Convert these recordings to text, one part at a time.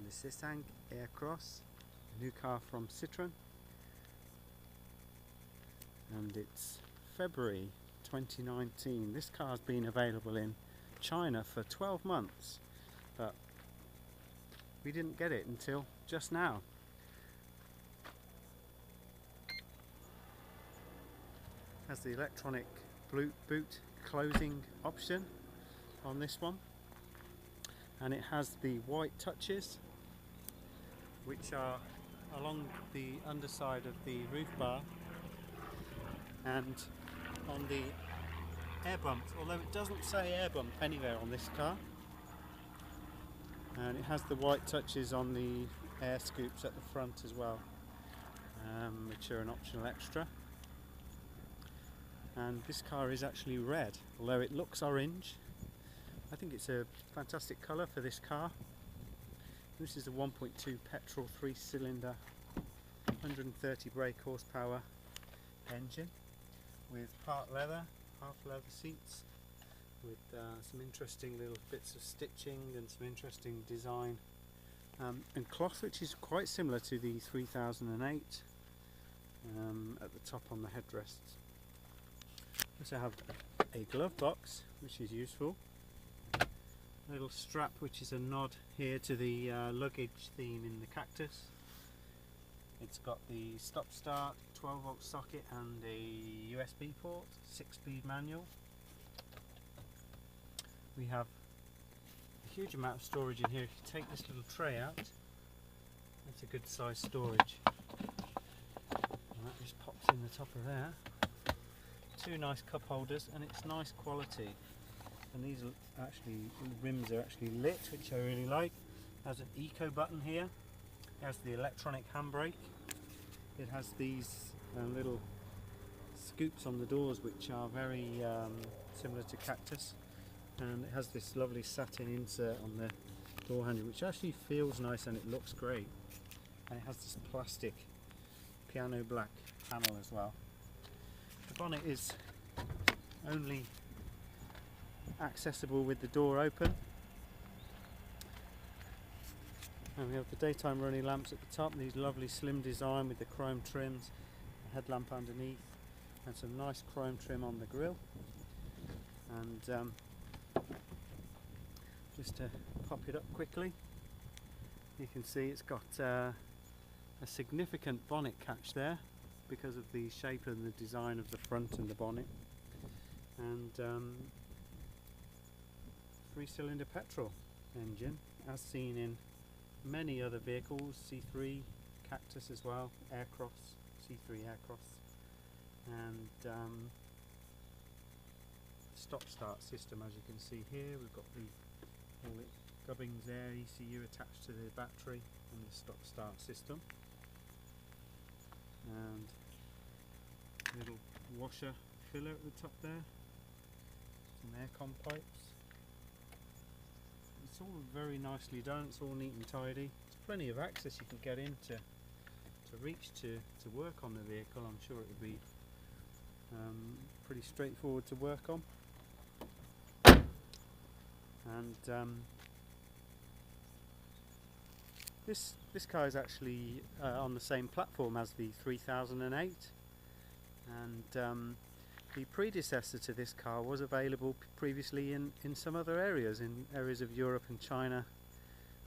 the C5 Aircross, a new car from Citroen, and it's February 2019. This car has been available in China for 12 months, but we didn't get it until just now. Has the electronic boot closing option on this one, and it has the white touches which are along the underside of the roof bar and on the air bumps, although it doesn't say air bump anywhere on this car. And it has the white touches on the air scoops at the front as well, which are an optional extra. And this car is actually red, although it looks orange. I think it's a fantastic colour for this car. This is a 1.2 petrol 3-cylinder 130 brake horsepower engine with part leather, half leather seats, with some interesting little bits of stitching and some interesting design and cloth, which is quite similar to the 3008 at the top on the headrests. Also have a glove box, which is useful. A little strap, which is a nod here to the luggage theme in the Cactus. It's got the stop-start 12-volt socket and a USB port, 6-speed manual. We have a huge amount of storage in here. If you take this little tray out, that's a good size storage. And that just pops in the top of there. Two nice cup holders, and it's nice quality. And these are actually, the rims are actually lit, which I really like. It has an eco button here. It has the electronic handbrake. It has these little scoops on the doors, which are very similar to Cactus. And it has this lovely satin insert on the door handle, which actually feels nice and it looks great. And it has this plastic piano black panel as well. The bonnet is only accessible with the door open, and we have the daytime running lamps at the top, these lovely slim design with the chrome trims, a headlamp underneath and some nice chrome trim on the grille. And just to pop it up quickly, you can see it's got a significant bonnet catch there because of the shape and the design of the front and the bonnet. And 3-cylinder petrol engine, as seen in many other vehicles, C3, Cactus as well, Aircross, C3 Aircross, and stop-start system. As you can see here, we've got all the gubbins there, ECU attached to the battery, and the stop-start system, and little washer filler at the top there, some aircon pipes. It's all very nicely done, it's all neat and tidy. There's plenty of access you can get in to reach to work on the vehicle. I'm sure it would be pretty straightforward to work on. And this car is actually on the same platform as the 3008, and the predecessor to this car was available previously in some other areas, in areas of Europe and China,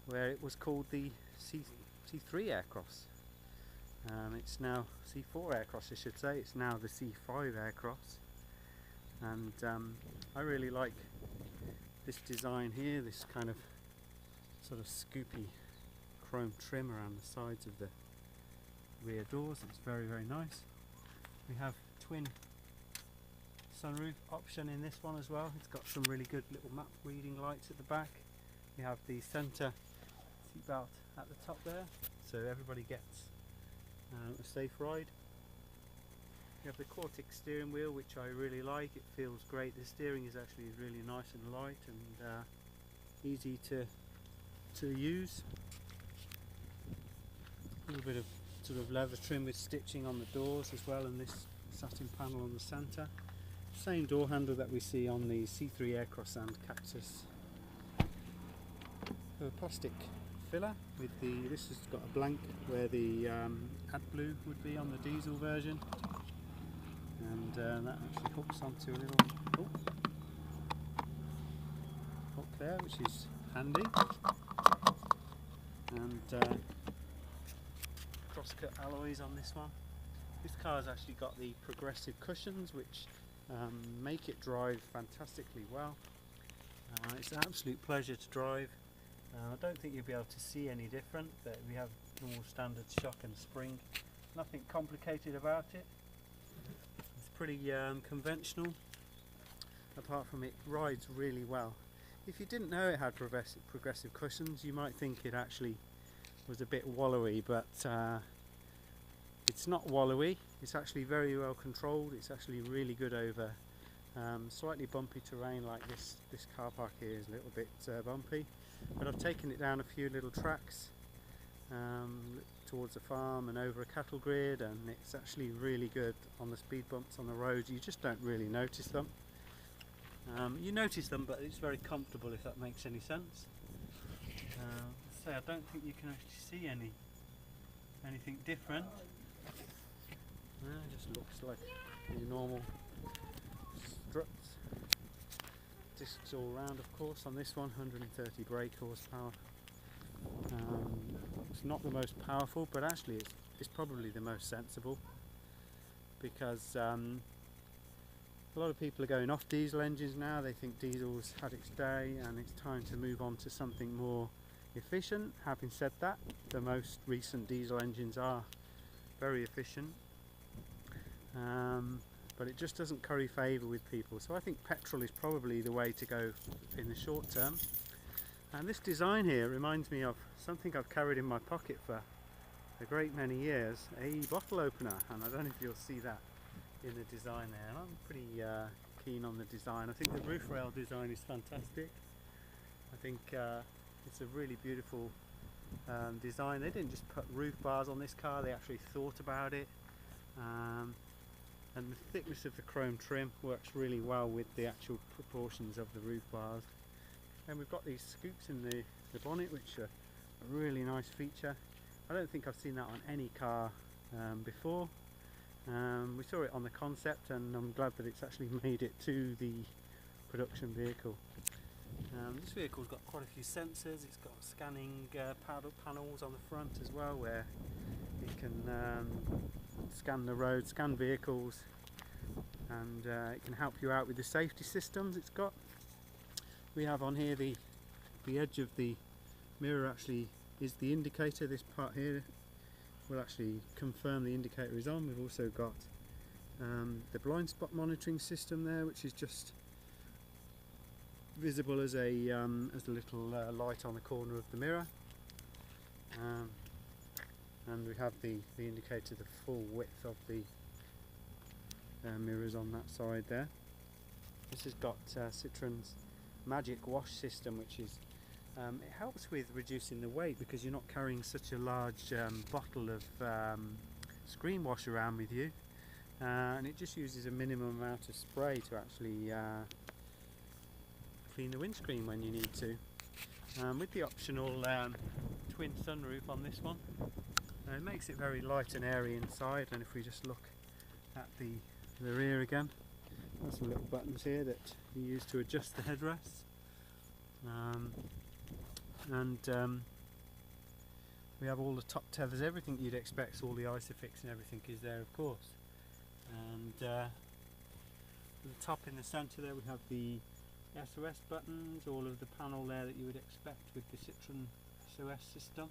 where it was called the C3 Aircross. It's now C4 Aircross, I should say. It's now the C5 Aircross, and I really like this design here, this kind of sort of scoopy chrome trim around the sides of the rear doors. It's very, very nice. We have twin sunroof option in this one as well. It's got some really good little map reading lights at the back. We have the centre seatbelt at the top there, so everybody gets a safe ride. We have the Cortex steering wheel, which I really like. It feels great. The steering is actually really nice and light and easy to use. A little bit of sort of leather trim with stitching on the doors as well, and this satin panel on the centre. Same door handle that we see on the C3 Aircross and Cactus. A plastic filler with the, this has got a blank where the AdBlue would be on the diesel version, and that actually hooks onto a little hook there, which is handy. And cross-cut alloys on this one. This car's actually got the progressive cushions, which make it drive fantastically well. It's an absolute pleasure to drive. I don't think you'll be able to see any different, but we have normal standard shock and spring. Nothing complicated about it. It's pretty conventional. Apart from it rides really well. If you didn't know it had progressive cushions, you might think it actually was a bit wallowy, but it's not wallowy. It's actually very well controlled. It's actually really good over slightly bumpy terrain like this. This car park here is a little bit bumpy, but I've taken it down a few little tracks towards a farm and over a cattle grid, and it's actually really good on the speed bumps on the roads. You just don't really notice them. You notice them, but it's very comfortable, if that makes any sense. So I don't think you can actually see anything different. It just looks like the normal struts. Discs all round, of course, on this one. 130 brake horsepower. It's not the most powerful, but actually it's probably the most sensible, because a lot of people are going off diesel engines now. They think diesel's had its day and it's time to move on to something more efficient. Having said that, the most recent diesel engines are very efficient, but it just doesn't curry favour with people. So I think petrol is probably the way to go in the short term. And this design here reminds me of something I've carried in my pocket for a great many years, a bottle opener, and I don't know if you'll see that in the design there, and I'm pretty keen on the design. I think the roof rail design is fantastic. I think it's a really beautiful design. They didn't just put roof bars on this car, they actually thought about it, and the thickness of the chrome trim works really well with the actual proportions of the roof bars. And we've got these scoops in the bonnet, which are a really nice feature. I don't think I've seen that on any car before. We saw it on the concept, and I'm glad that it's actually made it to the production vehicle. This vehicle's got quite a few sensors. It's got scanning panels on the front as well, where it can scan the road, scan vehicles, and it can help you out with the safety systems it's got. We have on here the edge of the mirror actually is the indicator. This part here will actually confirm the indicator is on. We've also got the blind spot monitoring system there, which is just visible as a little light on the corner of the mirror, and we have the indicator, the full width of the mirrors on that side there. This has got Citroen's Magic Wash system, which is it helps with reducing the weight, because you're not carrying such a large bottle of screen wash around with you, and it just uses a minimum amount of spray to actually clean the windscreen when you need to. With the optional twin sunroof on this one, it makes it very light and airy inside. And if we just look at the rear again, there's some little buttons here that you use to adjust the headrests, we have all the top tethers, everything you'd expect. All the ISOFIX and everything is there, of course. And at the top in the centre there we have the SOS buttons, all of the panel there that you would expect with the Citroen SOS system,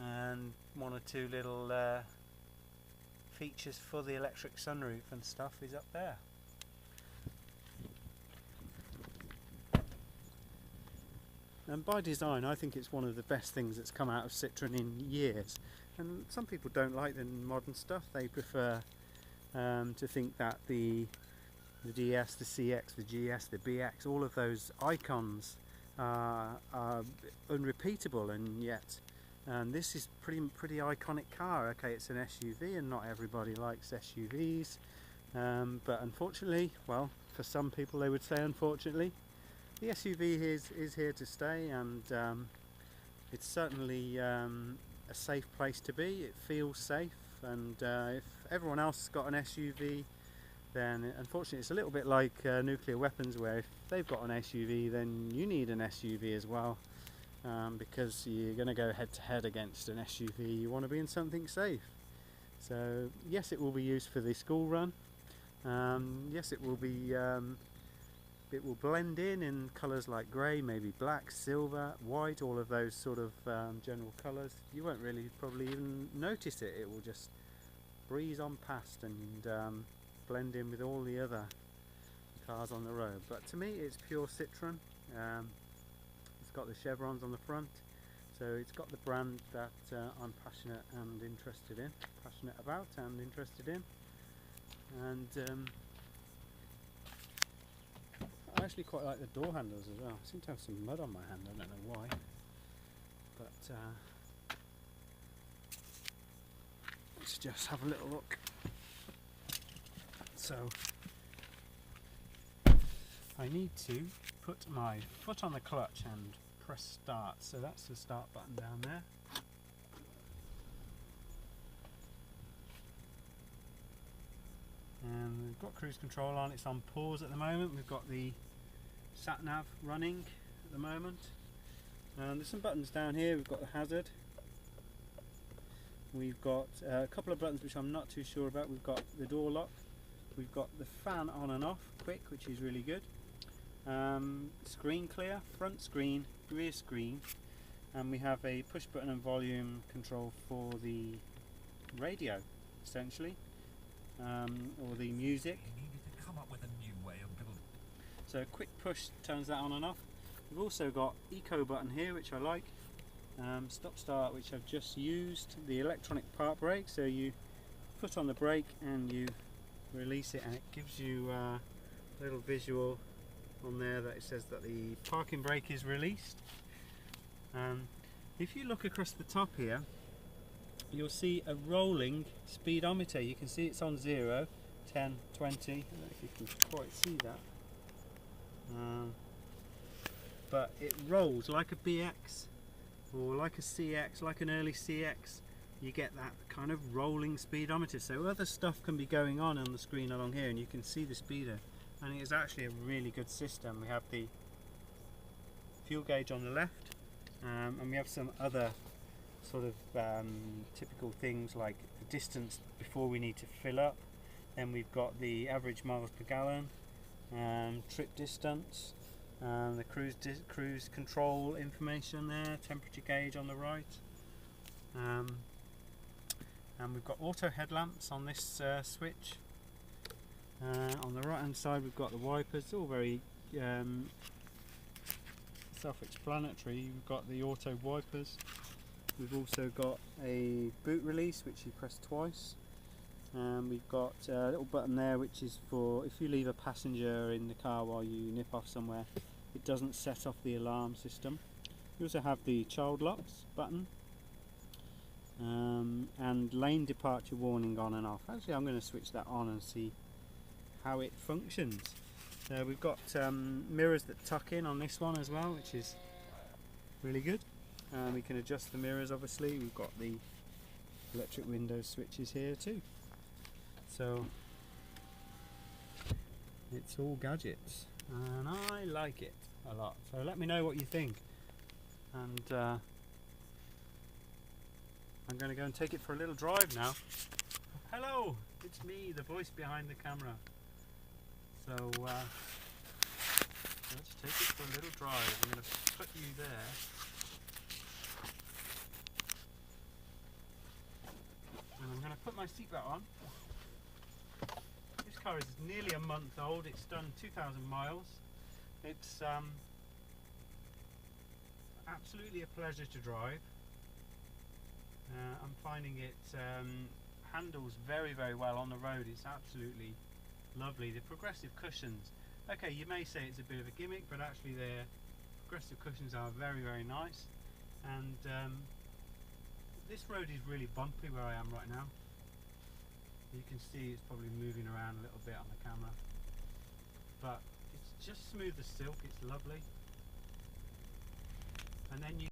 and one or two little features for the electric sunroof and stuff is up there. And by design, I think it's one of the best things that's come out of Citroen in years. And some people don't like the modern stuff. They prefer to think that the DS, the CX, the GS, the BX, all of those icons are unrepeatable, and yet this is pretty iconic car. Okay, it's an SUV, and not everybody likes SUVs, but unfortunately, well, for some people they would say unfortunately, the SUV is here to stay, and it's certainly a safe place to be. It feels safe, and if everyone else has got an SUV, then unfortunately it's a little bit like nuclear weapons, where if they've got an SUV then you need an SUV as well, because you're going to go head to head against an SUV. You want to be in something safe. So yes, it will be used for the school run. Yes, it will be. It will blend in colours like grey, maybe black, silver, white, all of those sort of general colours. You won't really probably even notice it. It will just breeze on past and blend in with all the other cars on the road. But to me, it's pure Citroen. It's got the chevrons on the front, so it's got the brand that I'm passionate about and interested in. And I actually quite like the door handles as well. I seem to have some mud on my hand, I don't know why. But let's just have a little look. So I need to put my foot on the clutch and press start. So that's the start button down there. And we've got cruise control on. It's on pause at the moment. We've got the sat nav running at the moment. And there's some buttons down here. We've got the hazard. We've got a couple of buttons which I'm not too sure about. We've got the door lock. We've got the fan on and off quick, which is really good. Screen clear, front screen, rear screen, and we have a push button and volume control for the radio, essentially, or the music. We needed to come up with a new way of building. So a quick push turns that on and off. We've also got eco button here, which I like. Stop start, which I've just used. The electronic park brake, so you put on the brake and you release it, and it gives you a little visual on there that it says that the parking brake is released. If you look across the top here, you'll see a rolling speedometer. You can see it's on 0, 10, 20. I don't know if you can quite see that. But it rolls like a BX or like a CX, like an early CX. You get that kind of rolling speedometer. So other stuff can be going on the screen along here, and you can see the speedo. And it is actually a really good system. We have the fuel gauge on the left, and we have some other sort of typical things like the distance before we need to fill up. Then we've got the average miles per gallon, trip distance, the cruise control information there, temperature gauge on the right, and we've got auto headlamps on this switch. On the right hand side we've got the wipers. It's all very self-explanatory. We've got the auto wipers. We've also got a boot release, which you press twice. We've got a little button there which is for if you leave a passenger in the car while you nip off somewhere, it doesn't set off the alarm system. You also have the child locks button, and lane departure warning on and off. Actually, I'm going to switch that on and see how it functions. We've got mirrors that tuck in on this one as well, which is really good. We can adjust the mirrors, obviously. We've got the electric window switches here too. So it's all gadgets, and I like it a lot. So let me know what you think, and I'm going to go and take it for a little drive now. Hello, it's me, the voice behind the camera. So let's take it for a little drive. I'm going to put you there. And I'm going to put my seatbelt on. This car is nearly a month old. It's done 2,000 miles. It's absolutely a pleasure to drive. I'm finding it handles very, very well on the road. It's absolutely lovely. The progressive cushions, okay, you may say it's a bit of a gimmick, but actually their progressive cushions are very, very nice. And this road is really bumpy where I am right now. You can see it's probably moving around a little bit on the camera, but it's just smooth as silk. It's lovely. And then you